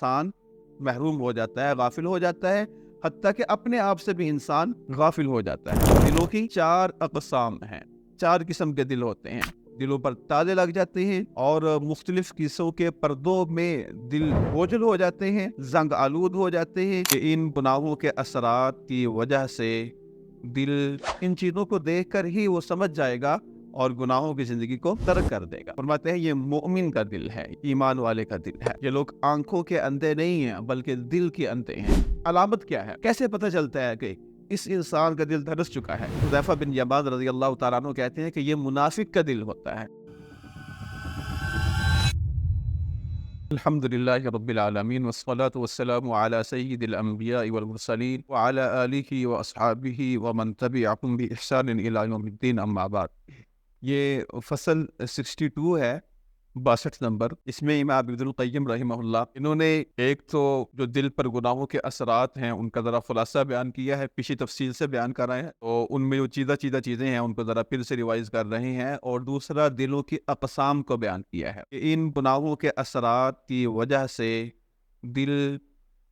انسان محروم ہو جاتا ہے، غافل ہو جاتا ہے، حتیٰ کہ اپنے آپ سے بھی انسان غافل ہو جاتا ہے۔ دلوں کی 4 اقسام ہیں، 4 قسم کے دل ہوتے ہیں۔ دلوں پر تالے لگ جاتے ہیں اور مختلف قسموں کے پردوں میں دل بوجھل ہو جاتے ہیں، زنگ آلود ہو جاتے ہیں کہ ان گناہوں کے اثرات کی وجہ سے دل ان چیزوں کو دیکھ کر ہی وہ سمجھ جائے گا اور گناہوں کی زندگی کو ترک کر دے گا۔ فرماتے ہیں یہ مومن کا دل ہے، ایمان والے کا دل ہے۔ یہ لوگ آنکھوں کے اندھے نہیں ہیں بلکہ دل کے اندھے ہیں۔ علامت کیا ہے؟ کیسے پتہ چلتا ہے کہ اس انسان کا دل دھڑس چکا ہے؟ حذیفہ بن یمان رضی اللہ تعالیٰ عنہ کہتے ہیں کہ یہ منافق کا دل ہوتا ہے۔ الحمدللہ رب العالمین والصلاة والسلام علی سید الانبیاء والمرسلین وعلی آلہ واصحابہ ومن تبعہم بإحسان الی یوم الدین، اما بعد۔ یہ فصل 62 ہے، 62 نمبر۔ اس میں امام ابن القیم رحمہ اللہ انہوں نے ایک تو جو دل پر گناہوں کے اثرات ہیں ان کا ذرا خلاصہ بیان کیا ہے، پیچھے تفصیل سے بیان کر رہے ہیں، تو ان میں جو چیزیں چیزیں ہیں ان کو ذرا پھر سے ریوائز کر رہے ہیں، اور دوسرا دلوں کی اقسام کو بیان کیا ہے کہ ان گناہوں کے اثرات کی وجہ سے دل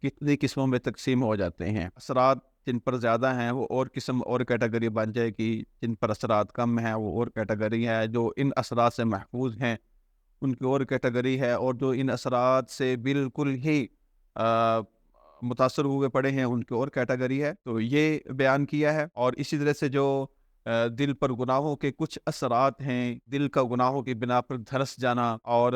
کتنی قسموں میں تقسیم ہو جاتے ہیں۔ اثرات جن پر زیادہ ہیں وہ اور قسم اور کیٹیگری بن جائے گی، جن پر اثرات کم ہیں وہ اور کیٹیگری ہے، جو ان اثرات سے محفوظ ہیں ان کی اور کیٹیگری ہے، اور جو ان اثرات سے بالکل ہی متاثر ہوئے پڑے ہیں ان کی اور کیٹیگری ہے۔ تو یہ بیان کیا ہے، اور اسی طرح سے جو دل پر گناہوں کے کچھ اثرات ہیں، دل کا گناہوں کی بنا پر دھرس جانا، اور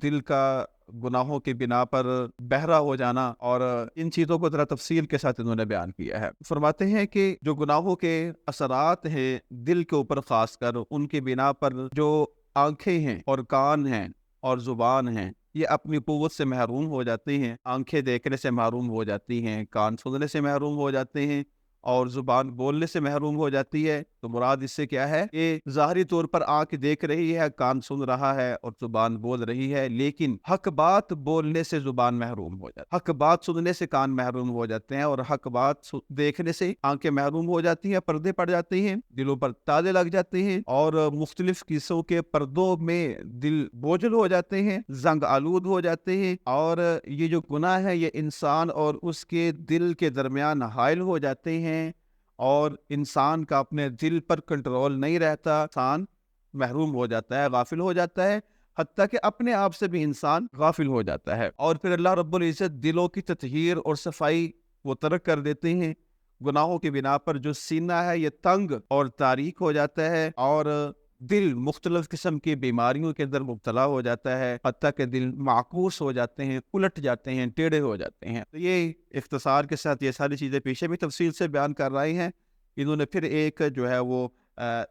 دل کا گناہوں کی بنا پر بہرا ہو جانا، اور ان چیزوں کو ذرا تفصیل کے ساتھ انہوں نے بیان کیا ہے۔ فرماتے ہیں کہ جو گناہوں کے اثرات ہیں دل کے اوپر، خاص کر ان کی بنا پر جو آنکھیں ہیں اور کان ہیں اور زبان ہیں، یہ اپنی قوت سے محروم ہو جاتی ہیں۔ آنکھیں دیکھنے سے محروم ہو جاتی ہیں، کان سننے سے محروم ہو جاتے ہیں، اور زبان بولنے سے محروم ہو جاتی ہے۔ تو مراد اس سے کیا ہے کہ ظاہری طور پر آنکھ دیکھ رہی ہے، کان سن رہا ہے اور زبان بول رہی ہے، لیکن حق بات بولنے سے زبان محروم ہو جاتی ہے، حق بات سننے سے کان محروم ہو جاتے ہیں، اور حق بات دیکھنے سے آنکھیں محروم ہو جاتی ہیں، پردے پڑ جاتے ہیں، دلوں پر تالے لگ جاتے ہیں، اور مختلف قسموں کے پردوں میں دل بوجھل ہو جاتے ہیں، زنگ آلود ہو جاتے ہیں، اور یہ جو گناہ ہے یہ انسان اور اس کے دل کے درمیان حائل ہو جاتے ہیں، اور انسان کا اپنے دل پر کنٹرول نہیں رہتا، انسان محروم ہو جاتا ہے، غافل ہو جاتا ہے، حتیٰ کہ اپنے آپ سے بھی انسان غافل ہو جاتا ہے۔ اور پھر اللہ رب العزت دلوں کی تطہیر اور صفائی وہ ترک کر دیتے ہیں۔ گناہوں کی بنا پر جو سینہ ہے یہ تنگ اور تاریک ہو جاتا ہے، اور دل مختلف قسم کی بیماریوں کے اندر مبتلا ہو جاتا ہے، حتیٰ کہ دل معکوس ہو جاتے ہیں، الٹ جاتے ہیں، ٹیڑھے ہو جاتے ہیں۔ تو یہ اختصار کے ساتھ یہ ساری چیزیں پیچھے بھی تفصیل سے بیان کر رہے ہیں۔ انہوں نے پھر ایک جو ہے وہ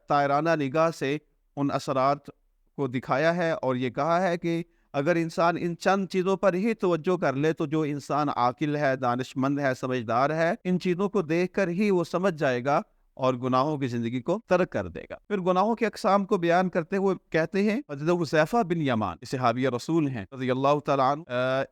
طائرانہ نگاہ سے ان اثرات کو دکھایا ہے، اور یہ کہا ہے کہ اگر انسان ان چند چیزوں پر ہی توجہ کر لے تو جو انسان عاقل ہے، دانش مند ہے، سمجھدار ہے، ان چیزوں کو دیکھ کر ہی وہ سمجھ جائے گا اور گناہوں کی زندگی کو ترک کر دے گا۔ پھر گناہوں کے اقسام کو بیان کرتے ہوئے کہتے ہیں، حضرت حذیفہ بن یمان صحابی رسول ہیں رضی اللہ تعالیٰ عنہ،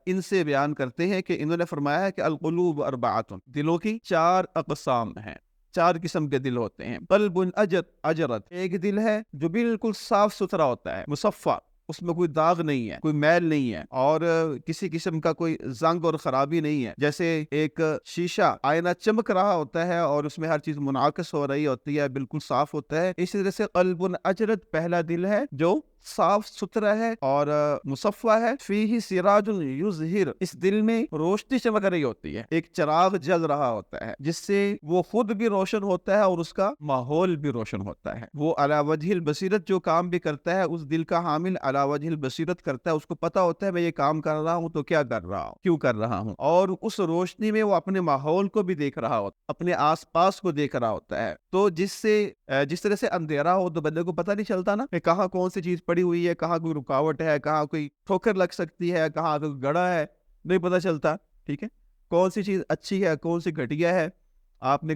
ان سے بیان کرتے ہیں کہ انہوں نے فرمایا ہے کہ القلوب اربعۃ، دلوں کی 4 اقسام ہیں، 4 قسم کے دل ہوتے ہیں۔ قلب اجرت، ایک دل ہے جو بالکل صاف ستھرا ہوتا ہے، مصفہ، اس میں کوئی داغ نہیں ہے، کوئی میل نہیں ہے، اور کسی قسم کا کوئی زنگ اور خرابی نہیں ہے۔ جیسے ایک شیشہ آئینہ چمک رہا ہوتا ہے اور اس میں ہر چیز منعکس ہو رہی ہوتی ہے، بالکل صاف ہوتا ہے، اسی طرح سے قلب اجرت پہلا دل ہے جو صاف ستھرا ہے اور مصفہ ہے، فیہ سراج یظہر، اس دل میں روشنی چمک رہی ہوتی ہے، ایک چراغ جل رہا ہوتا ہے جس سے وہ خود بھی روشن ہوتا ہے اور اس کا ماحول بھی روشن ہوتا ہے۔ وہ علی وجہ البصیرت جو کام بھی کرتا ہے، اس دل کا حامل علی وجہ البصیرت کرتا ہے، اس کو پتا ہوتا ہے میں یہ کام کر رہا ہوں تو کیا کر رہا ہوں، کیوں کر رہا ہوں، اور اس روشنی میں وہ اپنے ماحول کو بھی دیکھ رہا ہوتا ہے، اپنے آس پاس کو دیکھ رہا ہوتا ہے۔ تو جس طرح سے اندھیرا ہو تو بندے کو پتہ نہیں چلتا نا کہ کہاں کون سی چیز پڑی ہوئی ہے، کہاں کوئی رکاوٹ ہے، کہاں کوئی ٹھوکر لگ سکتی ہے، کہاں کوئی گڑھا ہے، نہیں پتہ چلتا، ٹھیک ہے، کون سی چیز اچھی ہے کون سی گھٹیا ہے۔ آپ نے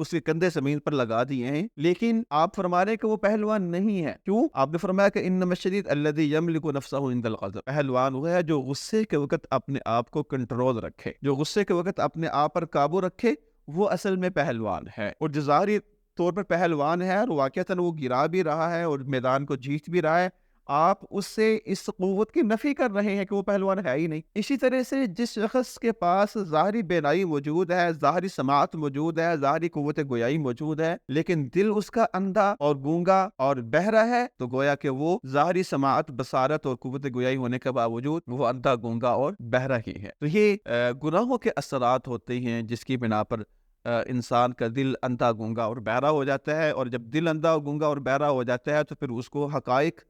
اس کے کندھے زمین پر لگا دیے ہیں، لیکن آپ فرما رہے ہیں کہ وہ پہلوان نہیں ہے. کیوں؟ آپ نے فرمایا کہ انما الشدید الذی یملک نفسہ عند الغضب. پہلوان وہ ہے جو غصے کے وقت اپنے آپ کو کنٹرول رکھے، جو غصے کے وقت اپنے آپ پر قابو رکھے، وہ اصل میں پہلوان ہے. اور جو ظاہری طور پر پہلوان ہے اور واقعتاً وہ گرا بھی رہا ہے اور میدان کو جیت بھی رہا ہے، آپ اس سے اس قوت کی نفی کر رہے ہیں کہ وہ پہلوان ہے ہی نہیں. اسی طرح سے جس شخص کے پاس ظاہری بینائی موجود ہے، ظاہری سماعت موجود ہے، ظاہری قوت گویائی موجود ہے، لیکن دل اس کا اندھا اور گونگا اور بہرا ہے، تو گویا کہ وہ ظاہری سماعت، بصارت اور قوت گویائی ہونے کے باوجود وہ اندھا، گونگا اور بہرا ہی ہے. تو یہ گناہوں کے اثرات ہوتے ہیں جس کی بنا پر انسان کا دل اندھا، گونگا اور بہرا ہو جاتا ہے. اور جب دل اندھا، گونگا اور بہرا ہو جاتا ہے تو پھر اس کو حقائق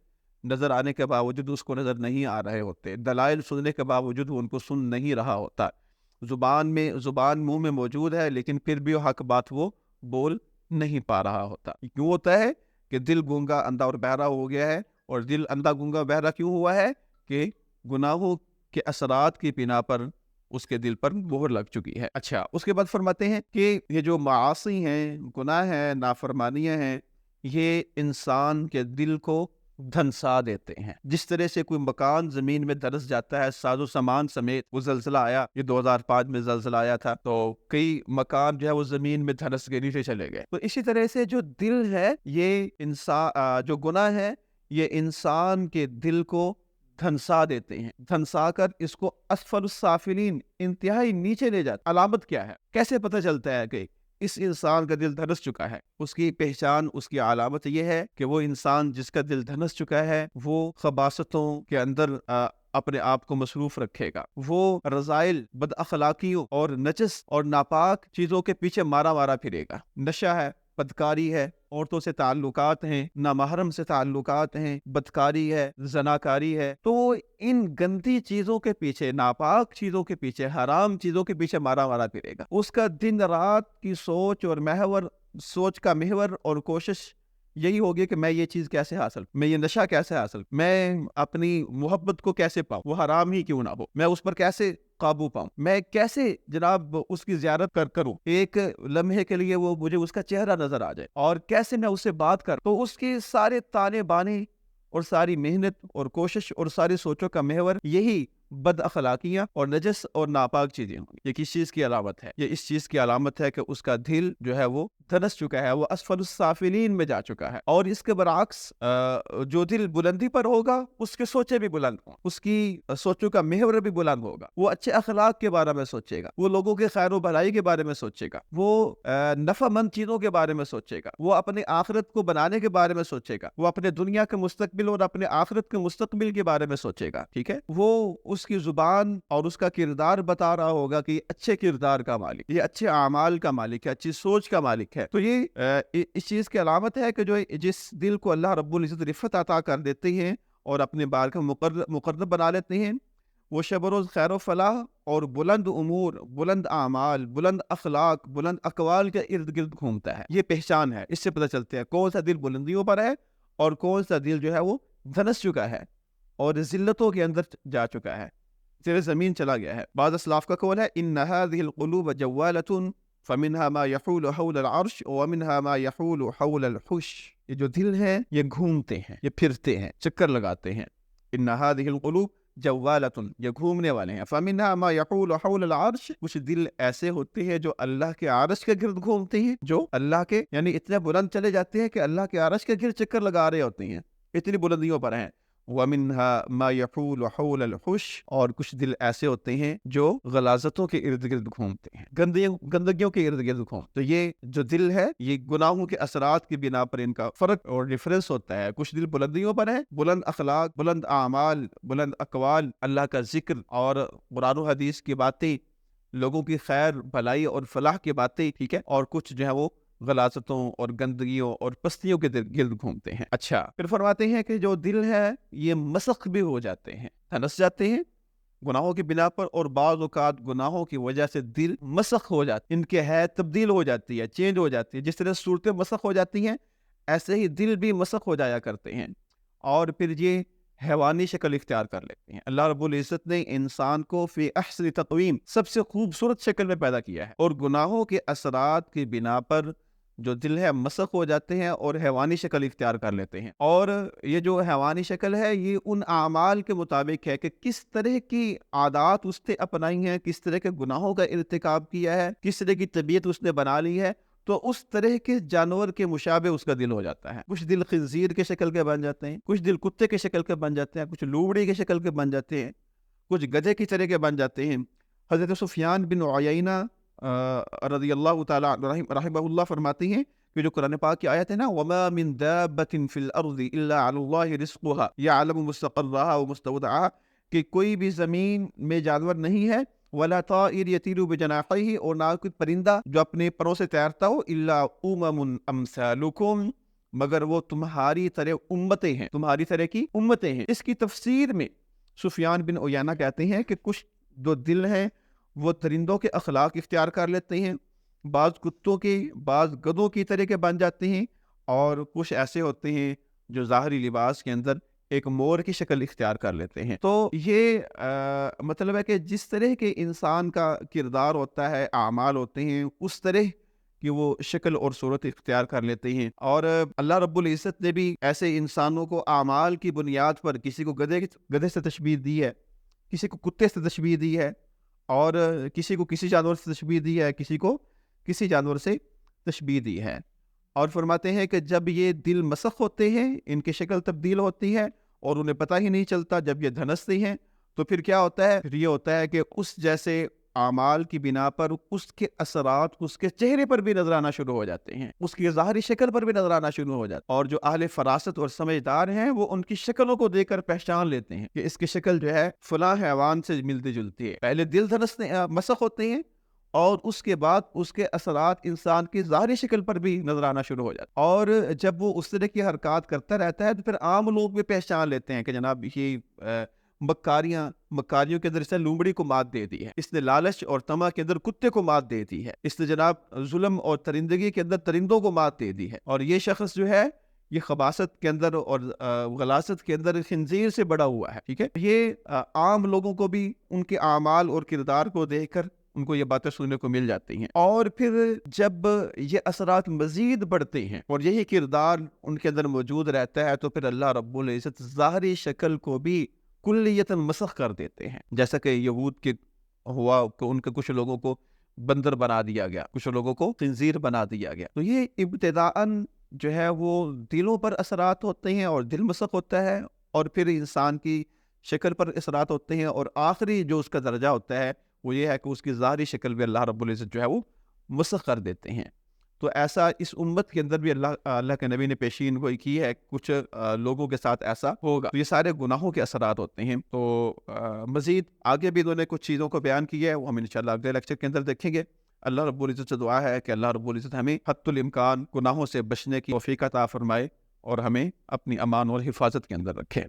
نظر آنے کے باوجود اس کو نظر نہیں آ رہے ہوتے، دلائل سننے کے باوجود وہ ان کو سن نہیں رہا ہوتا، زبان منہ میں موجود ہے لیکن پھر بھی حق بات وہ بول نہیں پا رہا ہوتا. کیوں ہوتا ہے کہ دل گونگا، اندھا اور بہرا ہو گیا ہے. اور دل اندھا، گونگا، بہرا کیوں ہوا ہے؟ کہ گناہوں کے اثرات کی بنا پر اس کے دل پر مہر لگ چکی ہے. اچھا، اس کے بعد فرماتے ہیں کہ یہ جو معاصی ہیں، گناہ ہیں، نافرمانیاں ہیں، یہ انسان کے دل کو دھنسا دیتے ہیں. جس طرح سے کوئی مکان زمین میں دھنس جاتا ہے ساز و سامان سمیت. وہ زلزلہ آیا، یہ 2005 میں زلزلہ آیا تھا، تو کئی مکان جو ہے وہ زمین میں دھنس کے نیچے چلے گئے. تو اسی طرح سے جو دل ہے، یہ انسان، جو گناہ ہے یہ انسان کے دل کو دھنسا دیتے ہیں، دھنسا کر اس کو اسفل السافلین، انتہائی نیچے لے جاتے. علامت کیا ہے؟ کیسے پتہ چلتا ہے کہ اس انسان کا دل دھنس چکا ہے؟ اس کی پہچان، اس کی علامت یہ ہے کہ وہ انسان جس کا دل دھنس چکا ہے وہ خباثتوں کے اندر اپنے آپ کو مصروف رکھے گا. وہ رذائل، بد اخلاقیوں اور نجس اور ناپاک چیزوں کے پیچھے مارا پھرے گا. نشہ ہے، بدکاری ہے، عورتوں سے تعلقات ہیں، نامحرم سے تعلقات ہیں، بدکاری ہے، زناکاری ہے. تو ان گندی چیزوں کے پیچھے، ناپاک چیزوں کے پیچھے، حرام چیزوں کے پیچھے مارا پھرے گا. اس کا دن رات کی سوچ اور سوچ کا محور اور کوشش یہی ہوگی کہ میں یہ چیز کیسے حاصل، میں یہ نشہ کیسے حاصل، میں اپنی محبت کو کیسے پاؤں، وہ حرام ہی کیوں نہ ہو، میں اس پر کیسے قابو پاؤں، میں کیسے جناب اس کی زیارت کروں، ایک لمحے کے لیے وہ مجھے اس کا چہرہ نظر آ جائے، اور کیسے میں اس سے بات کروں. تو اس کے سارے تانے بانے اور ساری محنت اور کوشش اور ساری سوچوں کا محور یہی بد اخلاقیاں اور نجس اور ناپاک چیزیں ہوں گی. یہ کس چیز کی علامت ہے؟ یہ اس چیز کی علامت ہے کہ اس کا دل جو ہے وہ دھنس چکا ہے، وہ اسفل السافلین میں جا چکا ہے. اور اس کے برعکس جو دل بلندی پر ہوگا اس کے سوچے بھی بلند ہوں، اس کی سوچوں کا محور بھی بلند ہوگا. وہ اچھے اخلاق کے بارے میں سوچے گا، وہ لوگوں کے خیر و بھلائی کے بارے میں سوچے گا، وہ نفع مند چیزوں کے بارے میں سوچے گا، وہ اپنے آخرت کو بنانے کے بارے میں سوچے گا، وہ اپنے دنیا کے مستقبل اور اپنے آخرت کے مستقبل کے بارے میں سوچے گا. ٹھیک ہے، وہ اس کی زبان اور اس کا کردار بتا رہا ہوگا کہ یہ اچھے کردار کا مالک، یہ اچھے اعمال کا مالک ہے، اچھی سوچ کا مالک ہے. تو یہ اس چیز کی علامت ہے کہ جو جس دل کو اللہ رب العزت رفت عطا کر دیتے ہیں اور اپنے بار کا مقرب بنا لیتے ہیں، وہ شب و روز خیر و فلاح اور بلند امور، بلند اعمال، بلند اخلاق، بلند اقوال کے ارد گرد گھومتا ہے. یہ پہچان ہے، اس سے پتہ چلتا ہے کون سا دل بلندیوں پر ہے اور کون سا دل جو ہے وہ دھنس چکا ہے اور ذلتوں کے اندر جا چکا ہے، زیر زمین چلا گیا ہے. بعض اسلاف کا قول ہے ان هذه القلوب جوالة فمنها ما يحول حول العرش ومنها ما يحول حول الحش. یہ جو دل ہیں یہ گھومتے ہیں، یہ پھرتے ہیں، چکر لگاتے ہیں. ان هذه القلوب جوالة، یہ گھومنے والے ہیں. فمنها ما يحول حول العرش، کچھ دل ایسے ہوتے ہیں جو اللہ کے عرش کے گرد گھومتے ہیں، جو اللہ کے یعنی اتنے بلند چلے جاتے ہیں کہ اللہ کے عرش کے گرد چکر لگا رہے ہوتے ہیں، اتنی بلندیوں پر ہیں. وَمِنْهَا مَا يَحُولُ حَوْلَ الْحُشِّ، اور کچھ دل ایسے ہوتے ہیں جو غلاظتوں کے ارد گرد گھومتے ہیں، گندگیوں کے ارد گرد گھومتے. تو یہ جو دل ہے یہ گناہوں کے اثرات کی بنا پر ان کا فرق اور ڈفرینس ہوتا ہے. کچھ دل بلندیوں پر ہیں، بلند اخلاق، بلند اعمال، بلند اقوال، اللہ کا ذکر اور قرآن و حدیث کی باتیں، لوگوں کی خیر بھلائی اور فلاح کی باتیں. ٹھیک ہے، اور کچھ جو ہے وہ غلاظتوں اور گندگیوں اور پستیوں کے گرد گھومتے ہیں. اچھا، پھر فرماتے ہیں کہ جو دل ہے یہ مسخ بھی ہو جاتے ہیں، دھنس جاتے ہیں گناہوں کی بنا پر، اور بعض اوقات گناہوں کی وجہ سے دل مسخ ہو جاتے، ان کے حیت تبدیل ہو جاتی ہے، چینج ہو جاتی ہے. جس طرح صورتیں مسخ ہو جاتی ہیں ایسے ہی دل بھی مسخ ہو جایا کرتے ہیں. اور پھر یہ حیوانی شکل اختیار کر لیتے ہیں۔ اللہ رب العزت نے انسان کو فی احسن تقویم سب سے خوبصورت شکل میں پیدا کیا ہے، اور گناہوں کے اثرات کی بنا پر جو دل ہے مسخ ہو جاتے ہیں اور حیوانی شکل اختیار کر لیتے ہیں۔ اور یہ جو حیوانی شکل ہے یہ ان اعمال کے مطابق ہے کہ کس طرح کی عادات اس نے اپنائی ہیں، کس طرح کے گناہوں کا ارتکاب کیا ہے، کس طرح کی طبیعت اس نے بنا لی ہے، تو اس طرح کے جانور کے مشابہ اس کا دل ہو جاتا ہے۔ کچھ دل خنزیر کے شکل کے بن جاتے ہیں، کچھ دل کتے کے شکل کے بن جاتے ہیں، کچھ لومڑی کے شکل کے بن جاتے ہیں، کچھ گدھے کی طرح کے بن جاتے ہیں۔ حضرت سفیان بن عیینہ رضی اللہ تعالیٰ رحمہ اللہ فرماتی ہیں کہ جو قرآن پاک کی آیت ہے نا، وَمَا مِن دَابَّةٍ فِي الْأَرْضِ إِلَّا عَلَى اللَّهِ رِزْقُهَا يَعْلَمُ مُسْتَقَرَّهَا وَمُسْتَوْدَعَهَا، کہ کوئی بھی زمین میں جانور نہیں ہے، وَلَا طَائِرٌ يَطِيرُ بِجَنَاحَيْهِ، اور نہ کوئی پرندہ جو اپنے پروں سے تیرتا ہو، إِلَّا أُمَمٌ أَمْثَالُكُمْ، مگر وہ تمہاری طرح امتیں ہیں، تمہاری طرح کی امتیں ہیں۔ اس کی تفسیر میں سفیان بن عیینہ کہتے ہیں کہ کچھ جو دل ہیں وہ درندوں کے اخلاق اختیار کر لیتے ہیں، بعض کتوں کے، بعض گدھوں کی طرح کے بن جاتے ہیں، اور کچھ ایسے ہوتے ہیں جو ظاہری لباس کے اندر ایک مور کی شکل اختیار کر لیتے ہیں۔ تو یہ مطلب ہے کہ جس طرح کے انسان کا کردار ہوتا ہے، اعمال ہوتے ہیں، اس طرح کہ وہ شکل اور صورت اختیار کر لیتے ہیں۔ اور اللہ رب العزت نے بھی ایسے انسانوں کو اعمال کی بنیاد پر کسی کو گدھے سے تشبیہ دی ہے، کسی کو کتے سے تشبیہ دی ہے، اور کسی کو کسی جانور سے تشبیہ دی ہے، کسی کو کسی جانور سے تشبیہ دی ہے۔ اور فرماتے ہیں کہ جب یہ دل مسخ ہوتے ہیں، ان کی شکل تبدیل ہوتی ہے اور انہیں پتہ ہی نہیں چلتا، جب یہ دھنستے ہیں تو پھر کیا ہوتا ہے؟ پھر یہ ہوتا ہے کہ اس جیسے اعمال کی بنا پر اس کے اثرات اس کے چہرے پر بھی نظر آنا شروع ہو جاتے ہیں، اس کی ظاہری شکل پر بھی نظر آنا شروع ہو جاتا ہے، اور جو اہل فراست اور سمجھدار ہیں وہ ان کی شکلوں کو دیکھ کر پہچان لیتے ہیں کہ اس کی شکل جو ہے فلاں حیوان سے ملتی جلتی ہے۔ پہلے دل دھنستے مسخ ہوتے ہیں، اور اس کے بعد اس کے اثرات انسان کی ظاہری شکل پر بھی نظر آنا شروع ہو جاتا ہے، اور جب وہ اس طرح کی حرکات کرتا رہتا ہے تو پھر عام لوگ بھی پہچان لیتے ہیں کہ جناب یہ مکاریوں کے اندر اس نے لومڑی کو مات دے دی ہے، اس نے لالچ اور طمع کے اندر کتے کو مات دے دی ہے، اس نے جناب ظلم اور درندگی کے اندر درندوں کو مات دے دی ہے، اور یہ شخص جو ہے یہ خباثت کے اندر اور غلاظت کے اندر خنزیر سے بڑا ہوا ہے۔ ٹھیک ہے، یہ عام لوگوں کو بھی ان کے اعمال اور کردار کو دیکھ کر ان کو یہ باتیں سننے کو مل جاتی ہیں۔ اور پھر جب یہ اثرات مزید بڑھتے ہیں اور یہی کردار ان کے اندر موجود رہتا ہے تو پھر اللہ رب العزت ظاہری شکل کو بھی کلیتاً مسخ کر دیتے ہیں، جیسا کہ یہود کے ہوا کہ ان کے کچھ لوگوں کو بندر بنا دیا گیا، کچھ لوگوں کو خنزیر بنا دیا گیا۔ تو یہ ابتداءً جو ہے وہ دلوں پر اثرات ہوتے ہیں اور دل مسخ ہوتا ہے، اور پھر انسان کی شکل پر اثرات ہوتے ہیں، اور آخری جو اس کا درجہ ہوتا ہے وہ یہ ہے کہ اس کی ظاہری شکل بھی اللہ رب العزت جو ہے وہ مسخ کر دیتے ہیں۔ تو ایسا اس امت کے اندر بھی اللہ کے نبی نے پیشین گوئی کی ہے، کچھ لوگوں کے ساتھ ایسا ہوگا۔ تو یہ سارے گناہوں کے اثرات ہوتے ہیں۔ تو مزید آگے بھی انہوں نے کچھ چیزوں کو بیان کیا ہے، وہ ہم انشاءاللہ اگلے لیکچر کے اندر دیکھیں گے۔ اللہ رب العزت سے دعا ہے کہ اللہ رب العزت ہمیں حد الامکان گناہوں سے بچنے کی توفیق عطا فرمائے اور ہمیں اپنی امان اور حفاظت کے اندر رکھے۔